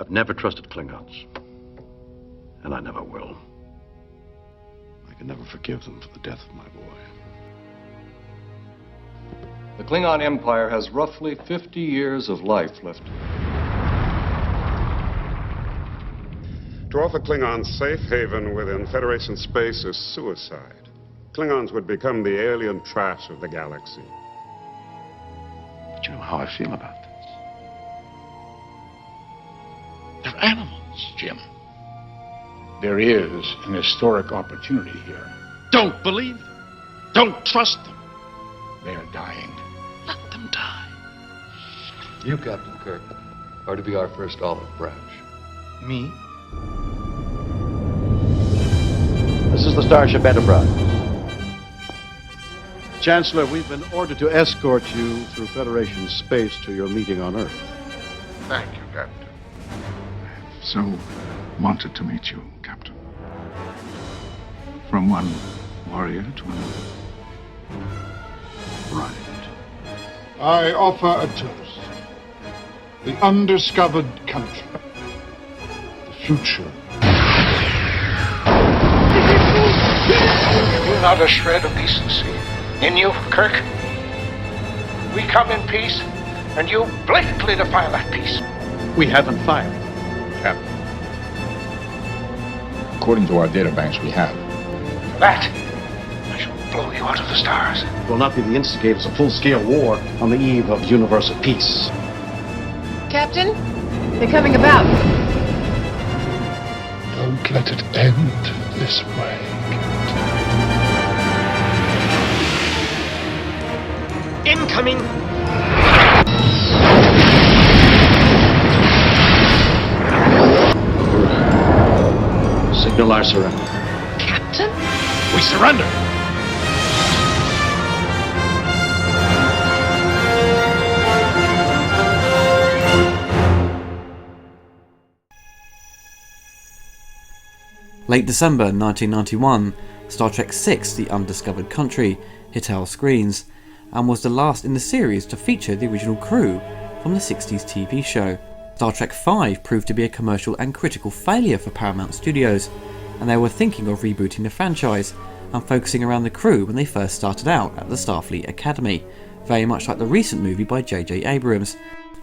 I've never trusted Klingons. And I never will. I can never forgive them for the death of my boy. The Klingon Empire has roughly 50 years of life left. To offer Klingons safe haven within Federation space is suicide. Klingons would become the alien trash of the galaxy. But you know how I feel about this. They're animals, Jim. There is an historic opportunity here. Don't believe them. Don't trust them. They are dying. Let them die. You, Captain Kirk, are to be our first olive branch. Me? This is the Starship Enterprise. Chancellor, we've been ordered to escort you through Federation space to your meeting on Earth. Thank you, Captain. I've so wanted to meet you, Captain. From one warrior to another. Right. I offer a toast. The undiscovered country. The future. Have you not a shred of decency in you, Kirk? We come in peace, and you blatantly defy that peace. We haven't fired. Captain. According to our data banks, we have. For that, I shall blow you out of the stars. Will not be the instigators of full-scale war on the eve of universal peace. Captain, they're coming about. Don't let it end this way. Incoming! Signal our surrender. Captain? We surrender! Late December 1991, Star Trek VI The Undiscovered Country hit our screens, and was the last in the series to feature the original crew from the 60s TV show. Star Trek V proved to be a commercial and critical failure for Paramount Studios, and they were thinking of rebooting the franchise and focusing around the crew when they first started out at the Starfleet Academy, very much like the recent movie by J.J. Abrams.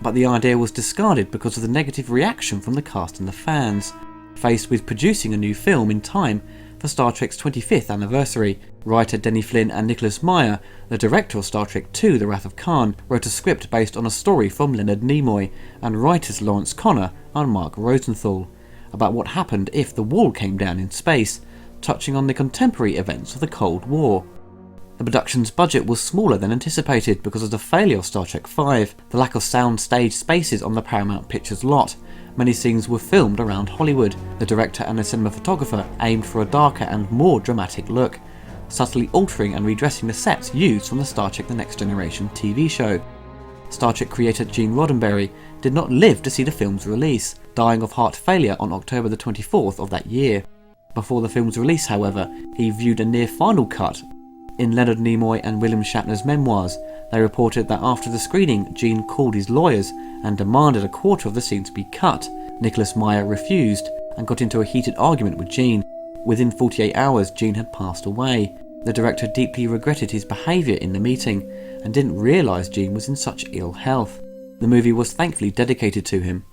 But the idea was discarded because of the negative reaction from the cast and the fans. Faced with producing a new film in time for Star Trek's 25th anniversary, writer Denny Flynn and Nicholas Meyer, the director of Star Trek II The Wrath of Khan, wrote a script based on a story from Leonard Nimoy and writers Lawrence Connor and Mark Rosenthal about what happened if the wall came down in space, touching on the contemporary events of the Cold War. The production's budget was smaller than anticipated because of the failure of Star Trek V, the lack of sound stage spaces on the Paramount Pictures lot. Many scenes were filmed around Hollywood. The director and the cinematographer aimed for a darker and more dramatic look, subtly altering and redressing the sets used from the Star Trek The Next Generation TV show. Star Trek creator Gene Roddenberry did not live to see the film's release, dying of heart failure on October the 24th of that year. Before the film's release, however, he viewed a near final cut. In Leonard Nimoy and William Shatner's memoirs, they reported that after the screening, Gene called his lawyers and demanded a quarter of the scene to be cut. Nicholas Meyer refused and got into a heated argument with Gene. Within 48 hours, Gene had passed away. The director deeply regretted his behaviour in the meeting and didn't realise Gene was in such ill health. The movie was thankfully dedicated to him.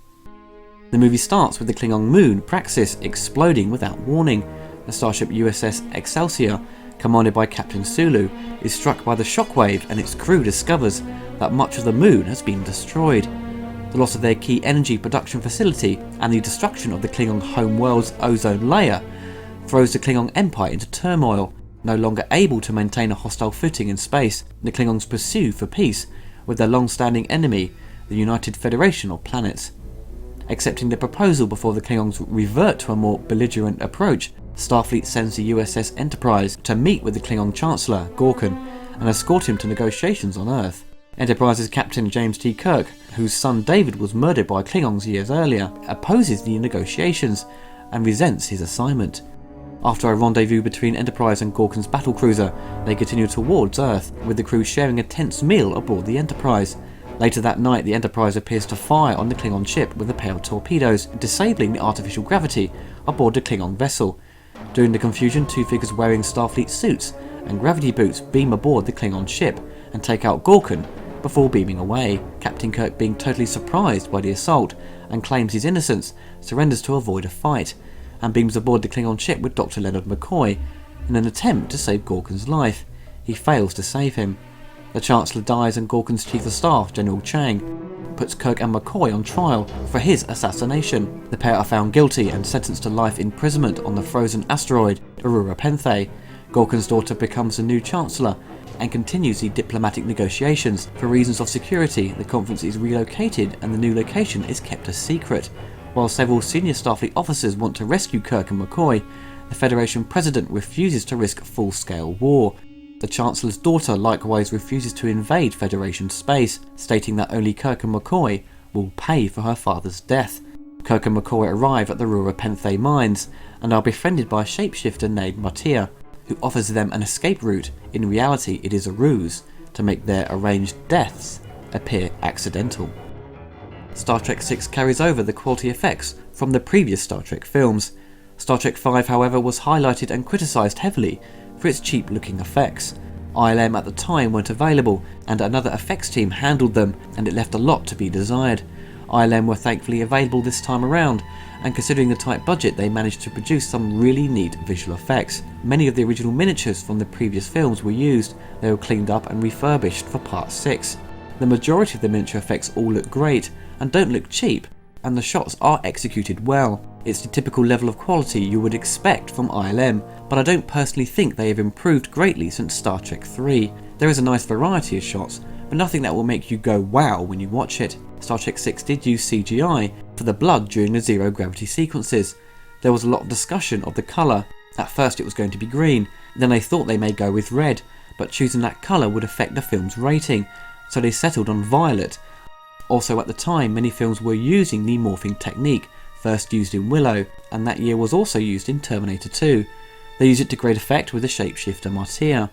The movie starts with the Klingon moon, Praxis, exploding without warning. The starship USS Excelsior, commanded by Captain Sulu, is struck by the shockwave, and its crew discovers that much of the moon has been destroyed. The loss of their key energy production facility and the destruction of the Klingon homeworld's ozone layer throws the Klingon Empire into turmoil. No longer able to maintain a hostile footing in space, the Klingons pursue for peace with their long-standing enemy, the United Federation of Planets. Accepting the proposal before the Klingons revert to a more belligerent approach, Starfleet sends the USS Enterprise to meet with the Klingon Chancellor, Gorkon, and escort him to negotiations on Earth. Enterprise's Captain James T. Kirk, whose son David was murdered by Klingons years earlier, opposes the negotiations and resents his assignment. After a rendezvous between Enterprise and Gorkon's battlecruiser, they continue towards Earth, with the crew sharing a tense meal aboard the Enterprise. Later that night, the Enterprise appears to fire on the Klingon ship with a pair of torpedoes, disabling the artificial gravity aboard the Klingon vessel. During the confusion, two figures wearing Starfleet suits and gravity boots beam aboard the Klingon ship and take out Gorkon before beaming away. Captain Kirk, being totally surprised by the assault and claims his innocence, surrenders to avoid a fight and beams aboard the Klingon ship with Dr. Leonard McCoy in an attempt to save Gorkon's life. He fails to save him. The Chancellor dies and Gorkon's Chief of Staff, General Chang, puts Kirk and McCoy on trial for his assassination. The pair are found guilty and sentenced to life imprisonment on the frozen asteroid Aurora Penthe. Gorkon's daughter becomes the new Chancellor and continues the diplomatic negotiations. For reasons of security, the conference is relocated and the new location is kept a secret. While several senior Starfleet officers want to rescue Kirk and McCoy, the Federation President refuses to risk full-scale war. The Chancellor's daughter likewise refuses to invade Federation space, stating that only Kirk and McCoy will pay for her father's death. Kirk and McCoy arrive at the Aurora Penthe mines and are befriended by a shapeshifter named Martia, who offers them an escape route. In reality, it is a ruse to make their arranged deaths appear accidental. Star Trek VI carries over the quality effects from the previous Star Trek films. Star Trek V, however, was highlighted and criticised heavily for its cheap-looking effects. ILM at the time weren't available, and another effects team handled them, and it left a lot to be desired. ILM were thankfully available this time around, and considering the tight budget, they managed to produce some really neat visual effects. Many of the original miniatures from the previous films were used. They were cleaned up and refurbished for Part 6. The majority of the miniature effects all look great and don't look cheap, and the shots are executed well. It's the typical level of quality you would expect from ILM, but I don't personally think they have improved greatly since Star Trek 3. There is a nice variety of shots, but nothing that will make you go wow when you watch it. Star Trek 6 did use CGI for the blood during the zero gravity sequences. There was a lot of discussion of the colour. At first it was going to be green, then they thought they may go with red, but choosing that colour would affect the film's rating, so they settled on violet. Also at the time, many films were using the morphing technique, first used in Willow, and that year was also used in Terminator 2. They used it to great effect with the shapeshifter Martia.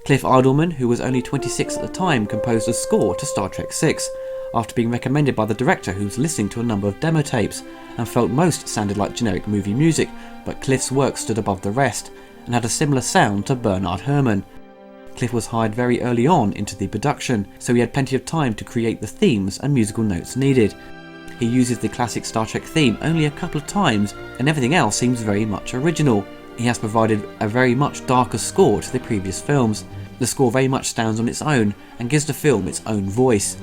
Cliff Idleman, who was only 26 at the time, composed a score to Star Trek VI, after being recommended by the director, who was listening to a number of demo tapes and felt most sounded like generic movie music, but Cliff's work stood above the rest and had a similar sound to Bernard Herrmann. Cliff was hired very early on into the production, so he had plenty of time to create the themes and musical notes needed. He uses the classic Star Trek theme only a couple of times, and everything else seems very much original. He has provided a very much darker score to the previous films. The score very much stands on its own and gives the film its own voice.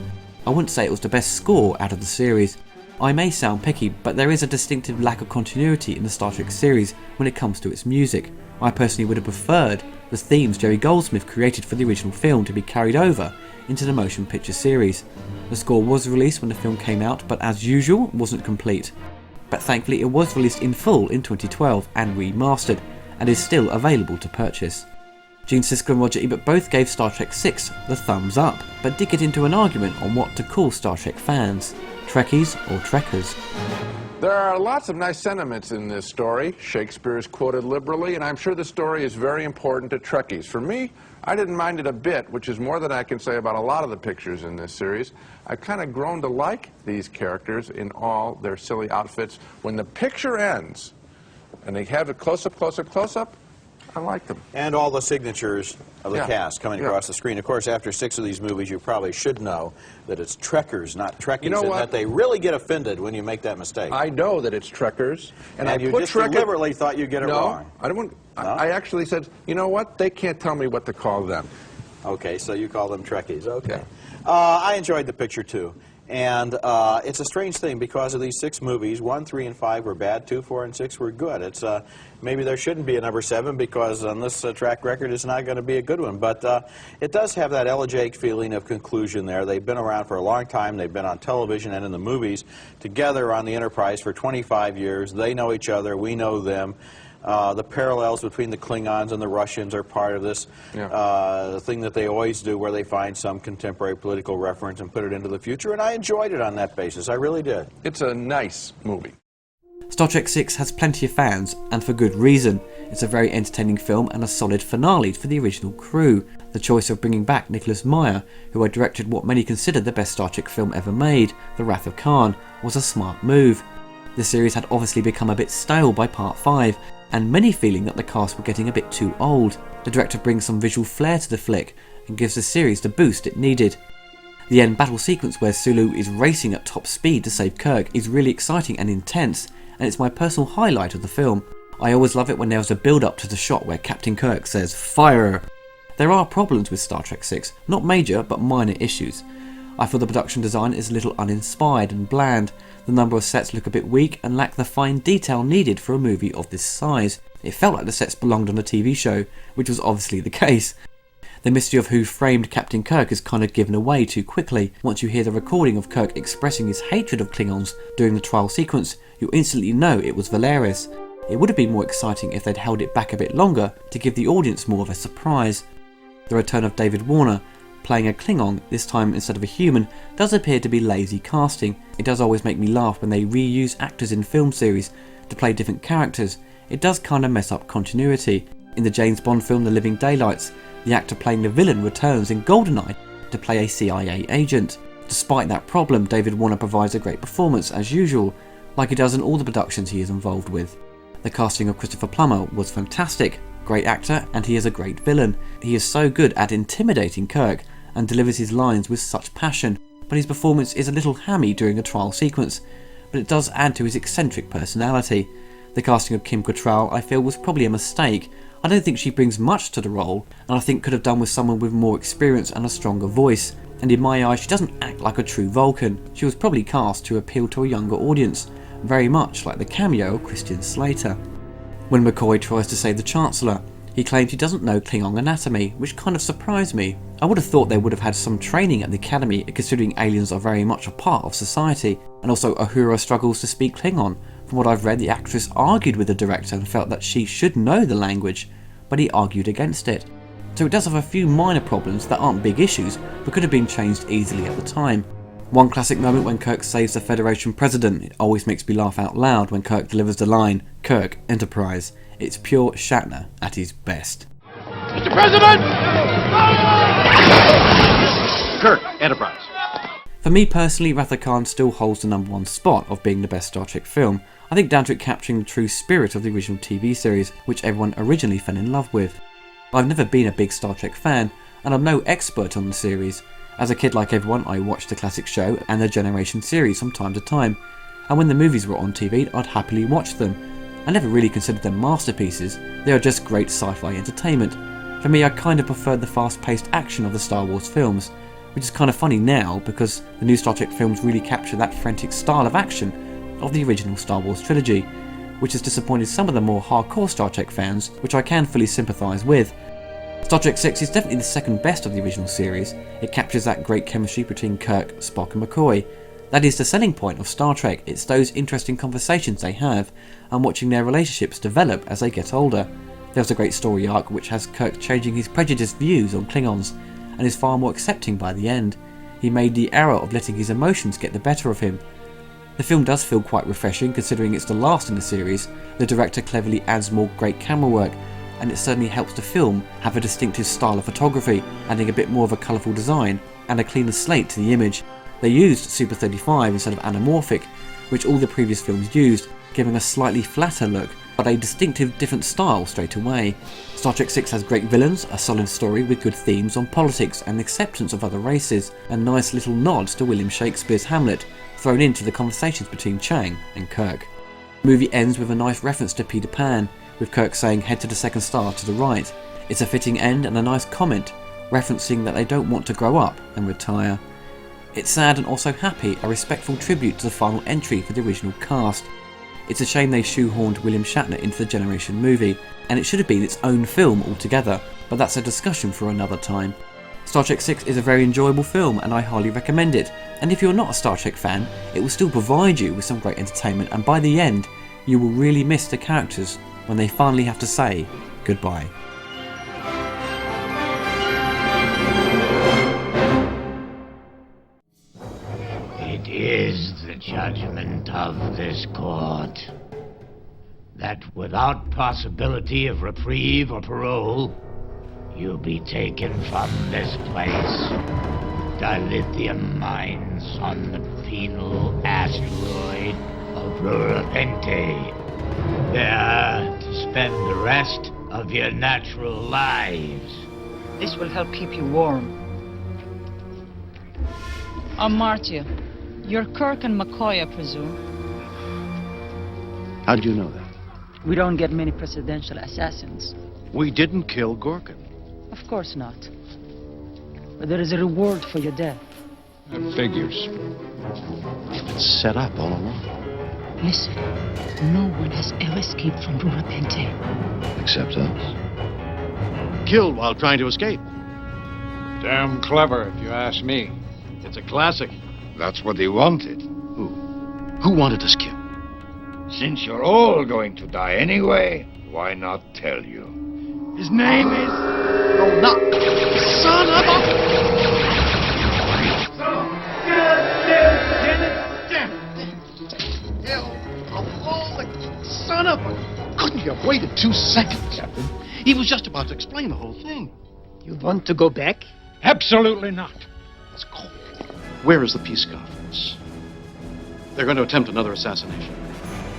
I wouldn't say it was the best score out of the series. I may sound picky, but there is a distinctive lack of continuity in the Star Trek series when it comes to its music. I personally would have preferred the themes Jerry Goldsmith created for the original film to be carried over into the motion picture series. The score was released when the film came out, but as usual, wasn't complete. But thankfully it was released in full in 2012 and remastered, and is still available to purchase. Gene Siskel and Roger Ebert both gave Star Trek VI the thumbs up, but did get into an argument on what to call Star Trek fans, Trekkies or Trekkers. There are lots of nice sentiments in this story. Shakespeare is quoted liberally, and I'm sure the story is very important to Trekkies. For me, I didn't mind it a bit, which is more than I can say about a lot of the pictures in this series. I've kind of grown to like these characters in all their silly outfits. When the picture ends, and they have it close-up, close-up, close-up, I like them. And all the signatures of the cast coming across the screen. Of course, after 6 of these movies, you probably should know that it's Trekkers, not Trekkies, You know and what? that they really get offended when you make that mistake. I know that it's Trekkers, and I you put just Trekker... deliberately thought you'd get it wrong. I don't want... No? I actually said, you know what? They can't tell me what to call them. Okay, so you call them Trekkies. Okay. I enjoyed the picture, too. And it's a strange thing because of these 6 movies. 1, 3, and 5 were bad. 2, 4, and 6 were good. It's maybe there shouldn't be a number 7 because on this track record it's not going to be a good one. But it does have that elegiac feeling of conclusion there. They've been around for a long time. They've been on television and in the movies together on the Enterprise for 25 years. They know each other. We know them. The parallels between the Klingons and the Russians are part of this thing that they always do, where they find some contemporary political reference and put it into the future, and I enjoyed it on that basis. I really did. It's a nice movie. Star Trek VI has plenty of fans, and for good reason. It's a very entertaining film and a solid finale for the original crew. The choice of bringing back Nicholas Meyer, who had directed what many consider the best Star Trek film ever made, The Wrath of Khan, was a smart move. The series had obviously become a bit stale by part 5, and many feeling that the cast were getting a bit too old. The director brings some visual flair to the flick and gives the series the boost it needed. The end battle sequence where Sulu is racing at top speed to save Kirk is really exciting and intense, and it's my personal highlight of the film. I always love it when there's a build-up to the shot where Captain Kirk says, "Fire!" There are problems with Star Trek VI, not major but minor issues. I feel the production design is a little uninspired and bland. The number of sets look a bit weak and lack the fine detail needed for a movie of this size. It felt like the sets belonged on a TV show, which was obviously the case. The mystery of who framed Captain Kirk is kind of given away too quickly. Once you hear the recording of Kirk expressing his hatred of Klingons during the trial sequence, you instantly know it was Valeris. It would have been more exciting if they'd held it back a bit longer to give the audience more of a surprise. The return of David Warner, playing a Klingon, this time instead of a human, does appear to be lazy casting. It does always make me laugh when they reuse actors in film series to play different characters. It does kinda mess up continuity. In the James Bond film The Living Daylights, the actor playing the villain returns in GoldenEye to play a CIA agent. Despite that problem, David Warner provides a great performance as usual, like he does in all the productions he is involved with. The casting of Christopher Plummer was fantastic, great actor, and he is a great villain. He is so good at intimidating Kirk and delivers his lines with such passion, but his performance is a little hammy during the trial sequence, but it does add to his eccentric personality. The casting of Kim Cattrall I feel was probably a mistake. I don't think she brings much to the role, and I think could have done with someone with more experience and a stronger voice, and in my eyes she doesn't act like a true Vulcan. She was probably cast to appeal to a younger audience, very much like the cameo of Christian Slater. When McCoy tries to save the Chancellor, he claims he doesn't know Klingon anatomy, which kind of surprised me. I would have thought they would have had some training at the Academy, considering aliens are very much a part of society, and also Uhura struggles to speak Klingon. From what I've read, the actress argued with the director and felt that she should know the language, but he argued against it. So it does have a few minor problems that aren't big issues, but could have been changed easily at the time. One classic moment when Kirk saves the Federation president. It always makes me laugh out loud when Kirk delivers the line, "Kirk, Enterprise." It's pure Shatner at his best. Mr. President! Kirk, Enterprise. For me personally, Wrath of Khan still holds the #1 spot of being the best Star Trek film. I think down to it capturing the true spirit of the original TV series, which everyone originally fell in love with. I've never been a big Star Trek fan, and I'm no expert on the series. As a kid like everyone, I watched the classic show and the Generation series from time to time, and when the movies were on TV, I'd happily watch them. I never really considered them masterpieces, they are just great sci-fi entertainment. For me, I kind of preferred the fast-paced action of the Star Wars films, which is kind of funny now because the new Star Trek films really capture that frantic style of action of the original Star Wars trilogy, which has disappointed some of the more hardcore Star Trek fans, which I can fully sympathise with. Star Trek VI is definitely the second best of the original series. It captures that great chemistry between Kirk, Spock and McCoy. That is the selling point of Star Trek. It's those interesting conversations they have and watching their relationships develop as they get older. There's a great story arc which has Kirk changing his prejudiced views on Klingons and is far more accepting by the end. He made the error of letting his emotions get the better of him. The film does feel quite refreshing considering it's the last in the series. The director cleverly adds more great camera work, and it certainly helps the film have a distinctive style of photography, adding a bit more of a colourful design and a cleaner slate to the image. They used Super 35 instead of anamorphic, which all the previous films used, giving a slightly flatter look, but a distinctive different style straight away. Star Trek VI has great villains, a solid story with good themes on politics and acceptance of other races, and nice little nods to William Shakespeare's Hamlet, thrown into the conversations between Chang and Kirk. The movie ends with a nice reference to Peter Pan, with Kirk saying "head to the second star to the right." It's a fitting end and a nice comment, referencing that they don't want to grow up and retire. It's sad and also happy, a respectful tribute to the final entry for the original cast. It's a shame they shoehorned William Shatner into the Generation movie, and it should have been its own film altogether, but that's a discussion for another time. Star Trek VI is a very enjoyable film and I highly recommend it, and if you're not a Star Trek fan, it will still provide you with some great entertainment, and by the end, you will really miss the characters when they finally have to say goodbye. It is the judgment of this court that without possibility of reprieve or parole, you'll be taken from this place. Dilithium mines on the penal asteroid of Rurapente. There to spend the rest of your natural lives. This will help keep you warm. Amartya, you're Kirk and McCoy, I presume. How did you know that? We don't get many presidential assassins. We didn't kill Gorkin. Of course not. But there is a reward for your death. That figures. You've been set up all along. Listen, no one has ever escaped from Rurapente. Except us. Killed while trying to escape. Damn clever, if you ask me. It's a classic. That's what they wanted. Who? Who wanted us killed? Since you're all going to die anyway, why not tell you? His name is... No, not... Son of a... Son of a... Couldn't you have waited 2 seconds, Captain? He was just about to explain the whole thing. You want to go back? Absolutely not. It's cold. Where is the peace conference? They're going to attempt another assassination.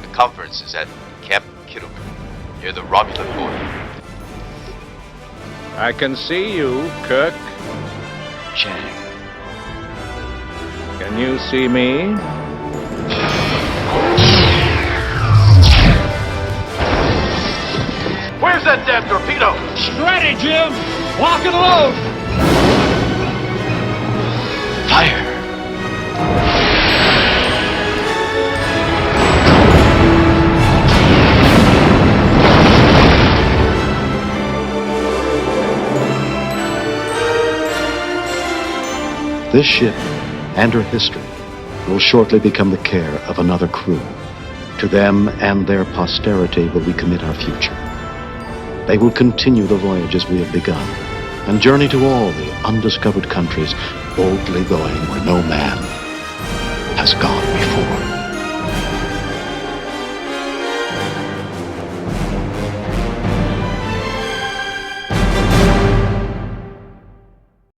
The conference is at Camp Kiruman, near the Romulan border. I can see you, Kirk. Chang. Can you see me? Where's that damn torpedo? Ready, Jim! Lock and load! Fire! This ship and her history will shortly become the care of another crew. To them and their posterity will we commit our future. They will continue the voyages we have begun and journey to all the undiscovered countries, boldly going where no man has gone before.